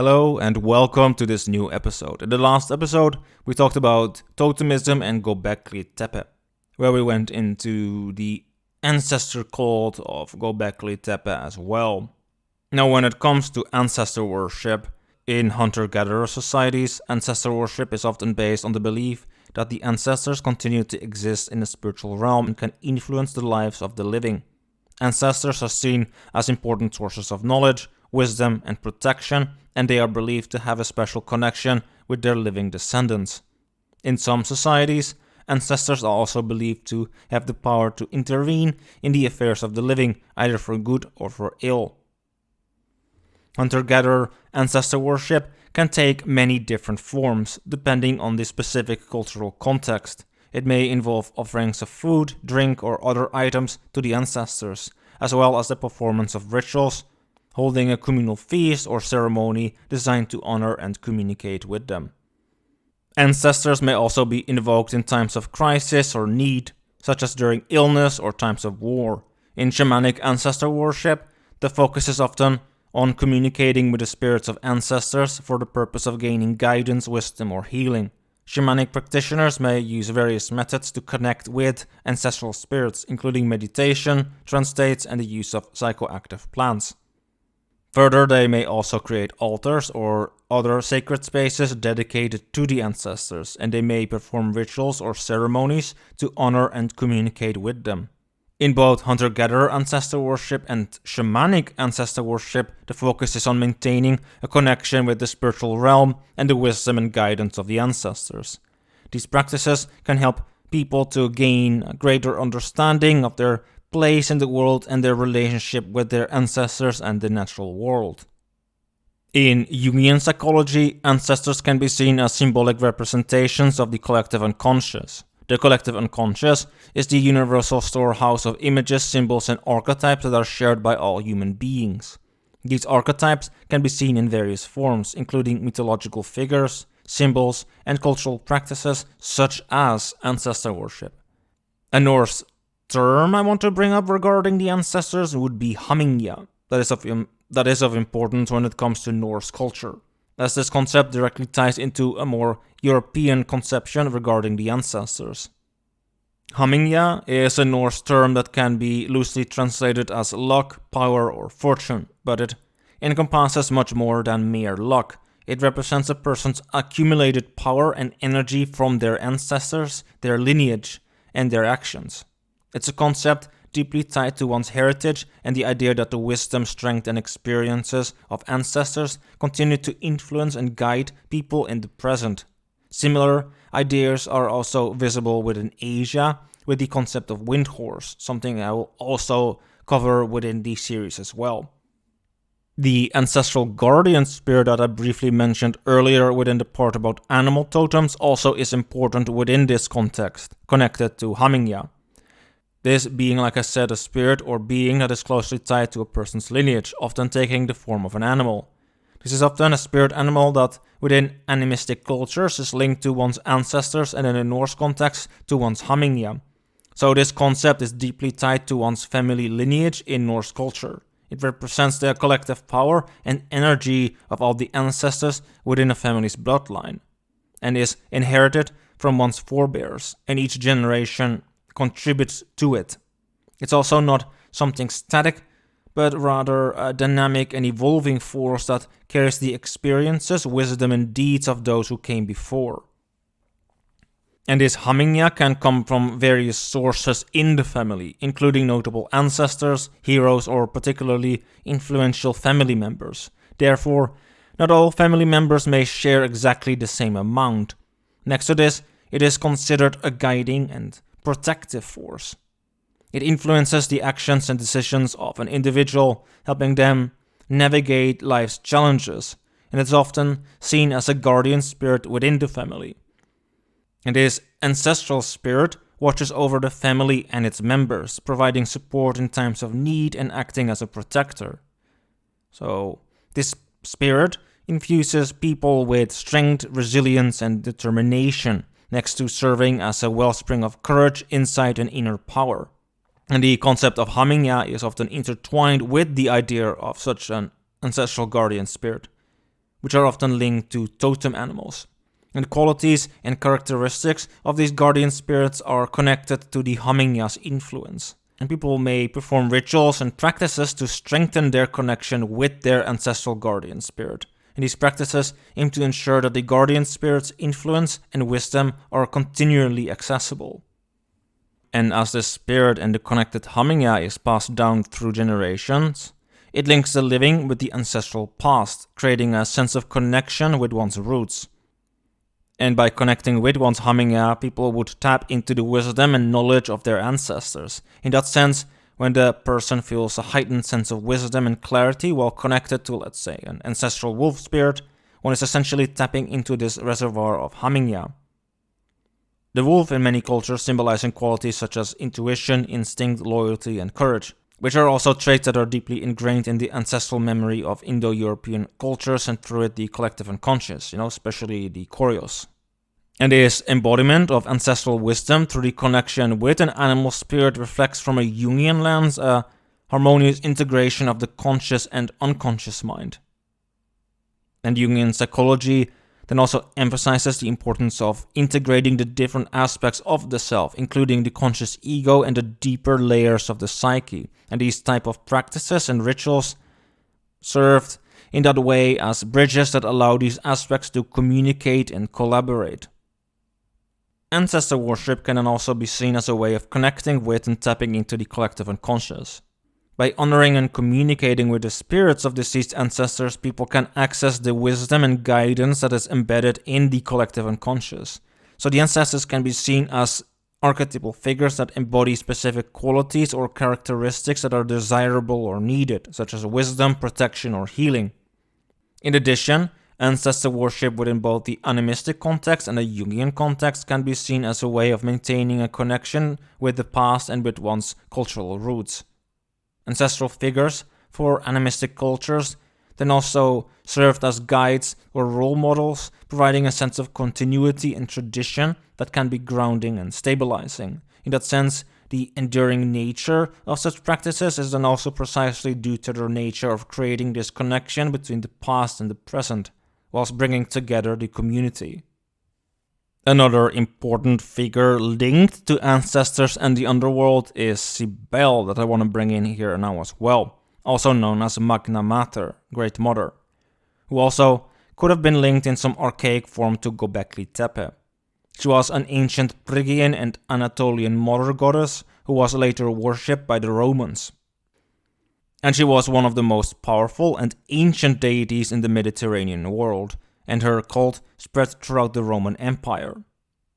Hello and welcome to this new episode. In the last episode, we talked about totemism and Göbekli Tepe, where we went into the ancestor cult of Göbekli Tepe as well. Now, when it comes to ancestor worship, in hunter-gatherer societies, ancestor worship is often based on the belief that the ancestors continue to exist in the spiritual realm and can influence the lives of the living. Ancestors are seen as important sources of knowledge, wisdom, and protection, and they are believed to have a special connection with their living descendants. In some societies, ancestors are also believed to have the power to intervene in the affairs of the living, either for good or for ill. Hunter-gatherer ancestor worship can take many different forms, depending on the specific cultural context. It may involve offerings of food, drink, or other items to the ancestors, as well as the performance of rituals, holding a communal feast or ceremony designed to honor and communicate with them. Ancestors may also be invoked in times of crisis or need, such as during illness or times of war. In shamanic ancestor worship, the focus is often on communicating with the spirits of ancestors for the purpose of gaining guidance, wisdom, or healing. Shamanic practitioners may use various methods to connect with ancestral spirits, including meditation, trance states, and the use of psychoactive plants. Further, they may also create altars or other sacred spaces dedicated to the ancestors, and they may perform rituals or ceremonies to honor and communicate with them. In both hunter-gatherer ancestor worship and shamanic ancestor worship, the focus is on maintaining a connection with the spiritual realm and the wisdom and guidance of the ancestors. These practices can help people to gain a greater understanding of their place in the world and their relationship with their ancestors and the natural world. In Jungian psychology, ancestors can be seen as symbolic representations of the collective unconscious. The collective unconscious is the universal storehouse of images, symbols, and archetypes that are shared by all human beings. These archetypes can be seen in various forms, including mythological figures, symbols, and cultural practices such as ancestor worship. A Norse term I want to bring up regarding the ancestors would be hamingja. That is of importance when it comes to Norse culture, as this concept directly ties into a more European conception regarding the ancestors. Hamingja is a Norse term that can be loosely translated as luck, power, or fortune, but it encompasses much more than mere luck. It represents a person's accumulated power and energy from their ancestors, their lineage, and their actions. It's a concept deeply tied to one's heritage and the idea that the wisdom, strength, and experiences of ancestors continue to influence and guide people in the present. Similar ideas are also visible within Asia with the concept of wind horse, something I will also cover within the series as well. The ancestral guardian spirit that I briefly mentioned earlier within the part about animal totems also is important within this context, connected to hamingja. This being, like I said, a spirit or being that is closely tied to a person's lineage, often taking the form of an animal. This is often a spirit animal that, within animistic cultures, is linked to one's ancestors and in a Norse context to one's hamingja. So this concept is deeply tied to one's family lineage in Norse culture. It represents the collective power and energy of all the ancestors within a family's bloodline, and is inherited from one's forebears, and each generation contributes to it. It's also not something static, but rather a dynamic and evolving force that carries the experiences, wisdom, and deeds of those who came before. And this hamingja can come from various sources in the family, including notable ancestors, heroes, or particularly influential family members. Therefore, not all family members may share exactly the same amount. Next to this, it is considered a guiding and protective force. It influences the actions and decisions of an individual, helping them navigate life's challenges, and it's often seen as a guardian spirit within the family. And this ancestral spirit watches over the family and its members, providing support in times of need and acting as a protector. So, this spirit infuses people with strength, resilience, and determination, next to serving as a wellspring of courage, insight, and inner power. And the concept of hamingja is often intertwined with the idea of such an ancestral guardian spirit. which are often linked to totem animals. And qualities and characteristics of these guardian spirits are connected to the Hammingya's influence. And people may perform rituals and practices to strengthen their connection with their ancestral guardian spirit. And these practices aim to ensure that the guardian spirit's influence and wisdom are continually accessible. And as the spirit and the connected Hammingya is passed down through generations, it links the living with the ancestral past, creating a sense of connection with one's roots. And by connecting with one's Hammingya, people would tap into the wisdom and knowledge of their ancestors. In that sense, when the person feels a heightened sense of wisdom and clarity while connected to, let's say, an ancestral wolf spirit, one is essentially tapping into this reservoir of Hammingya. The wolf in many cultures symbolizing qualities such as intuition, instinct, loyalty, and courage, which are also traits that are deeply ingrained in the ancestral memory of Indo-European cultures and through it the collective unconscious, especially the Koryos. And this embodiment of ancestral wisdom through the connection with an animal spirit reflects from a Jungian lens a harmonious integration of the conscious and unconscious mind. And Jungian psychology then also emphasizes the importance of integrating the different aspects of the self, including the conscious ego and the deeper layers of the psyche. And these type of practices and rituals served in that way as bridges that allow these aspects to communicate and collaborate. Ancestor worship can then also be seen as a way of connecting with and tapping into the collective unconscious. By honoring and communicating with the spirits of deceased ancestors, people can access the wisdom and guidance that is embedded in the collective unconscious. So the ancestors can be seen as archetypal figures that embody specific qualities or characteristics that are desirable or needed, such as wisdom, protection, or healing. In addition, ancestor worship within both the animistic context and the Jungian context can be seen as a way of maintaining a connection with the past and with one's cultural roots. Ancestral figures for animistic cultures then also served as guides or role models, providing a sense of continuity and tradition that can be grounding and stabilizing. In that sense, the enduring nature of such practices is then also precisely due to their nature of creating this connection between the past and the present, whilst bringing together the community. Another important figure linked to ancestors and the underworld is Cybele that I want to bring in here now as well, also known as Magna Mater, Great Mother, who also could have been linked in some archaic form to Göbekli Tepe. She was an ancient Phrygian and Anatolian mother goddess who was later worshipped by the Romans. And she was one of the most powerful and ancient deities in the Mediterranean world, and her cult spread throughout the Roman Empire.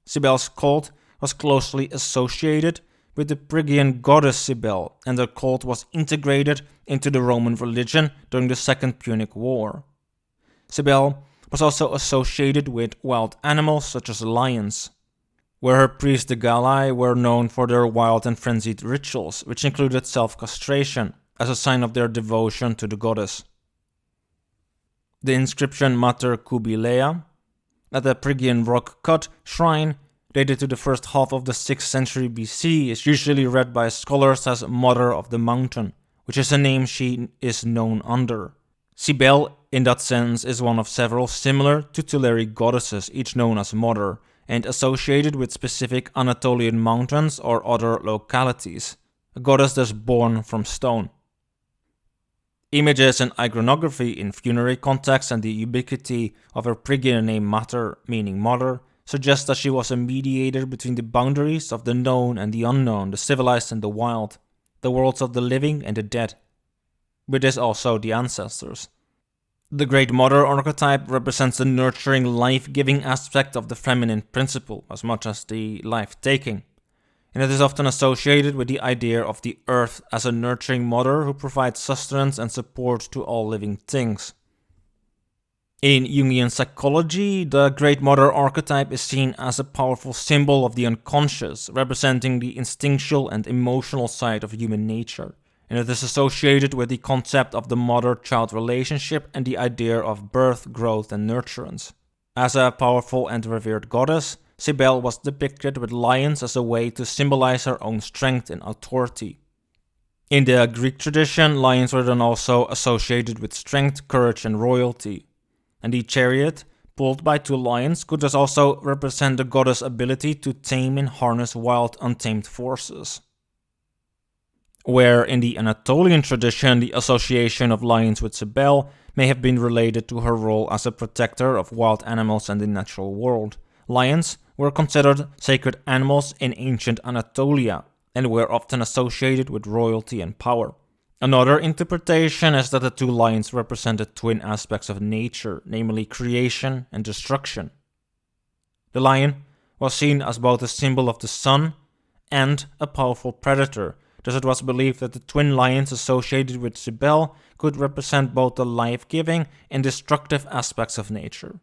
Cybele's cult was closely associated with the Phrygian goddess Cybele, and her cult was integrated into the Roman religion during the Second Punic War. Cybele was also associated with wild animals such as lions, where her priests the Galli were known for their wild and frenzied rituals, which included self-castration as a sign of their devotion to the goddess. The inscription Mater Cubilea at the Phrygian rock-cut shrine, dated to the first half of the 6th century BC, is usually read by scholars as Mother of the Mountain, which is a name she is known under. Cybele, in that sense, is one of several similar tutelary goddesses, each known as Mother, and associated with specific Anatolian mountains or other localities, a goddess thus born from stone. Images and iconography in funerary context and the ubiquity of her Phrygian name Mater, meaning mother, suggest that she was a mediator between the boundaries of the known and the unknown, the civilized and the wild, the worlds of the living and the dead. With this also the ancestors. The Great Mother archetype represents the nurturing, life-giving aspect of the feminine principle, as much as the life-taking. And it is often associated with the idea of the earth as a nurturing mother who provides sustenance and support to all living things. In Jungian psychology, the Great Mother archetype is seen as a powerful symbol of the unconscious, representing the instinctual and emotional side of human nature. And it is associated with the concept of the mother-child relationship and the idea of birth, growth, and nurturance. As a powerful and revered goddess, Cybele was depicted with lions as a way to symbolize her own strength and authority. In the Greek tradition, lions were then also associated with strength, courage, and royalty. and the chariot, pulled by two lions, could thus also represent the goddess' ability to tame and harness wild, untamed forces. Where in the Anatolian tradition the association of lions with Cybele may have been related to her role as a protector of wild animals and the natural world, lions were considered sacred animals in ancient Anatolia and were often associated with royalty and power. Another interpretation is that the two lions represented twin aspects of nature, namely creation and destruction. The lion was seen as both a symbol of the sun and a powerful predator. Thus it was believed that the twin lions associated with Cybele could represent both the life-giving and destructive aspects of nature.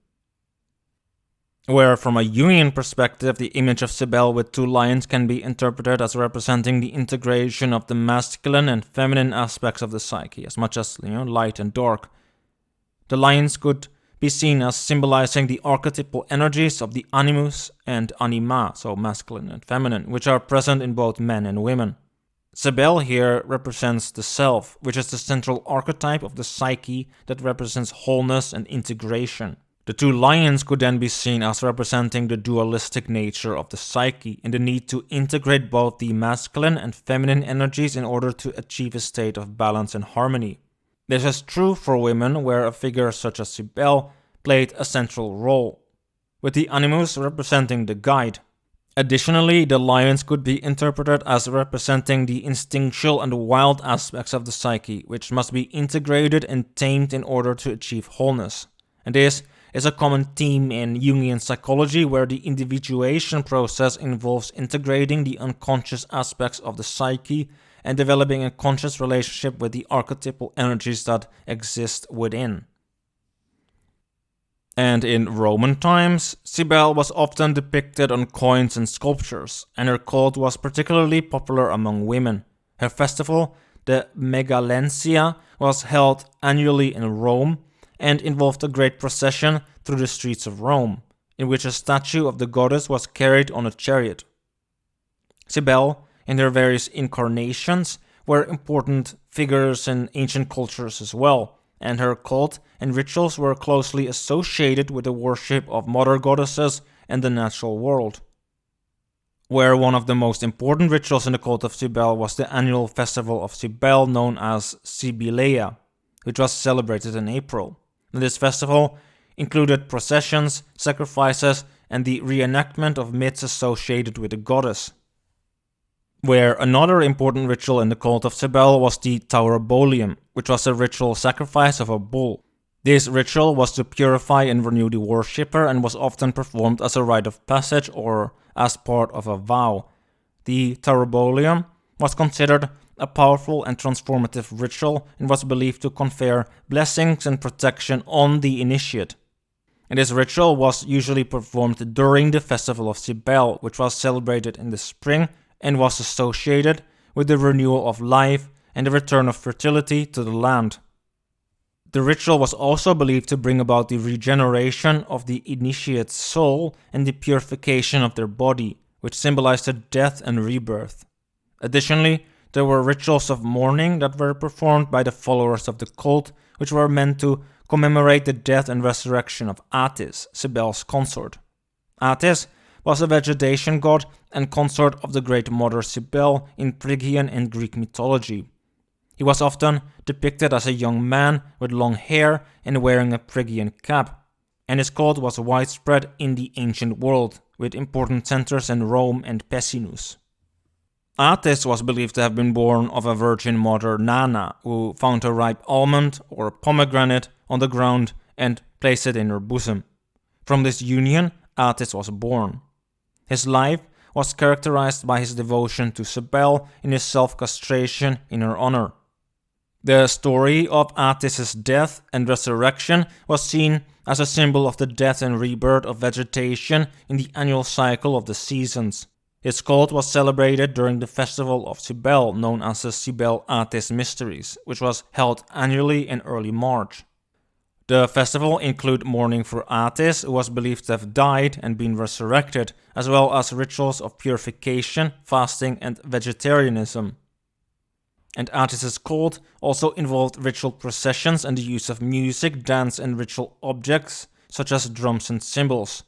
Where from a Jungian perspective, the image of Cybele with two lions can be interpreted as representing the integration of the masculine and feminine aspects of the psyche, as much as light and dark. The lions could be seen as symbolizing the archetypal energies of the animus and anima, so masculine and feminine, which are present in both men and women. Cybele here represents the self, which is the central archetype of the psyche that represents wholeness and integration. The two lions could then be seen as representing the dualistic nature of the psyche and the need to integrate both the masculine and feminine energies in order to achieve a state of balance and harmony. This is true for women, where a figure such as Cybele played a central role, with the animus representing the guide. Additionally, the lions could be interpreted as representing the instinctual and wild aspects of the psyche, which must be integrated and tamed in order to achieve wholeness. And this is a common theme in Jungian psychology, where the individuation process involves integrating the unconscious aspects of the psyche and developing a conscious relationship with the archetypal energies that exist within. And in Roman times, Cybele was often depicted on coins and sculptures, and her cult was particularly popular among women. Her festival, the Megalensia, was held annually in Rome and involved a great procession through the streets of Rome, in which a statue of the goddess was carried on a chariot. Cybele, in her various incarnations, were important figures in ancient cultures as well, and her cult and rituals were closely associated with the worship of mother goddesses and the natural world. Where one of the most important rituals in the cult of Cybele was the annual festival of Cybele known as Cybeleia, which was celebrated in April. This festival included processions, sacrifices, and the reenactment of myths associated with the goddess. Where another important ritual in the cult of Cybele was the Taurobolium, which was a ritual sacrifice of a bull. This ritual was to purify and renew the worshipper and was often performed as a rite of passage or as part of a vow. The Taurobolium was considered a powerful and transformative ritual and was believed to confer blessings and protection on the initiate. And this ritual was usually performed during the festival of Cybele, which was celebrated in the spring and was associated with the renewal of life and the return of fertility to the land. The ritual was also believed to bring about the regeneration of the initiate's soul and the purification of their body, which symbolized the death and rebirth. Additionally, there were rituals of mourning that were performed by the followers of the cult, which were meant to commemorate the death and resurrection of Attis, Cybele's consort. Attis was a vegetation god and consort of the great mother Cybele in Phrygian and Greek mythology. He was often depicted as a young man with long hair and wearing a Phrygian cap, and his cult was widespread in the ancient world, with important centers in Rome and Pessinus. Attis was believed to have been born of a virgin mother, Nana, who found a ripe almond or pomegranate on the ground and placed it in her bosom. From this union, Attis was born. His life was characterized by his devotion to Cybele and his self-castration in her honor. The story of Attis' death and resurrection was seen as a symbol of the death and rebirth of vegetation in the annual cycle of the seasons. His cult was celebrated during the festival of Cybele, known as the Cybele-Attis Mysteries, which was held annually in early March. The festival included mourning for Attis, who was believed to have died and been resurrected, as well as rituals of purification, fasting, and vegetarianism. And Attis's cult also involved ritual processions and the use of music, dance, and ritual objects, such as drums and cymbals.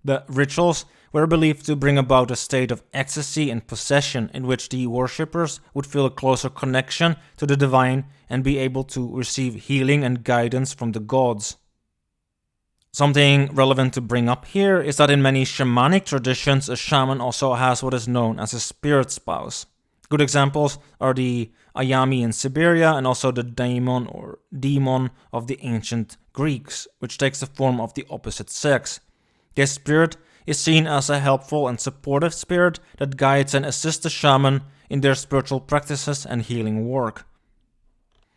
The rituals were believed to bring about a state of ecstasy and possession in which the worshippers would feel a closer connection to the divine and be able to receive healing and guidance from the gods. Something relevant to bring up here is that in many shamanic traditions, a shaman also has what is known as a spirit spouse. Good examples are the Ayami in Siberia and also the daemon or demon of the ancient Greeks, which takes the form of the opposite sex. This spirit is seen as a helpful and supportive spirit that guides and assists the shaman in their spiritual practices and healing work.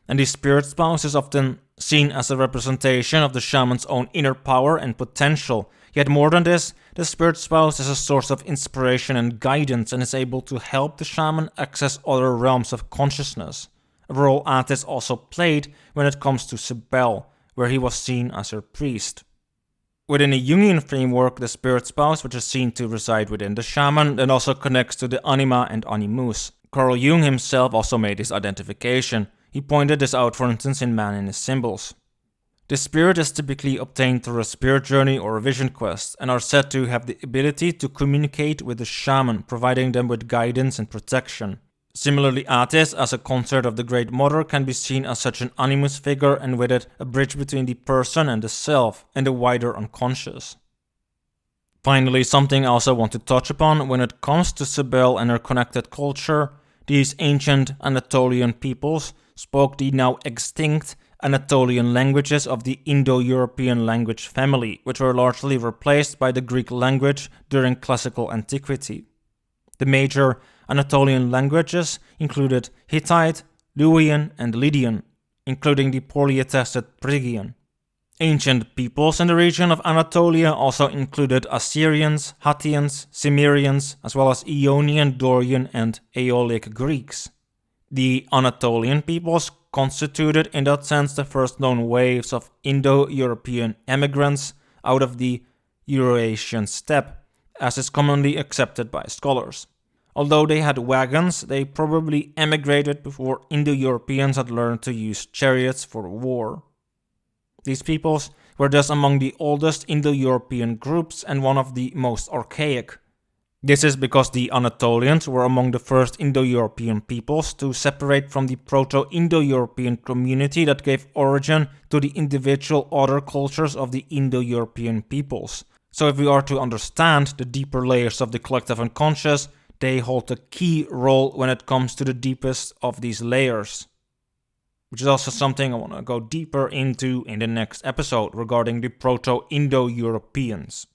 And the spirit spouse is often seen as a representation of the shaman's own inner power and potential. Yet more than this, the spirit spouse is a source of inspiration and guidance and is able to help the shaman access other realms of consciousness, a role Attis also played when it comes to Cybele, where he was seen as her priest. Within a Jungian framework, the spirit spouse, which is seen to reside within the shaman, then also connects to the anima and animus. Carl Jung himself also made this identification. He pointed this out, for instance, in Man in His Symbols. The spirit is typically obtained through a spirit journey or a vision quest, and are said to have the ability to communicate with the shaman, providing them with guidance and protection. Similarly, Attis, as a consort of the Great Mother, can be seen as such an animus figure, and with it a bridge between the person and the self, and the wider unconscious. Finally, something I also want to touch upon when it comes to Cybele and her connected culture. These ancient Anatolian peoples spoke the now extinct Anatolian languages of the Indo-European language family, which were largely replaced by the Greek language during classical antiquity. The major Anatolian languages included Hittite, Luwian, and Lydian, including the poorly attested Phrygian. Ancient peoples in the region of Anatolia also included Assyrians, Hattians, Cimmerians, as well as Ionian, Dorian, and Aeolic Greeks. The Anatolian peoples constituted in that sense the first known waves of Indo-European emigrants out of the Eurasian steppe, as is commonly accepted by scholars. Although they had wagons, they probably emigrated before Indo-Europeans had learned to use chariots for war. These peoples were thus among the oldest Indo-European groups and one of the most archaic. This is because the Anatolians were among the first Indo-European peoples to separate from the Proto-Indo-European community that gave origin to the individual other cultures of the Indo-European peoples. So if we are to understand the deeper layers of the collective unconscious, they hold a key role when it comes to the deepest of these layers. Which is also something I want to go deeper into in the next episode regarding the Proto-Indo-Europeans.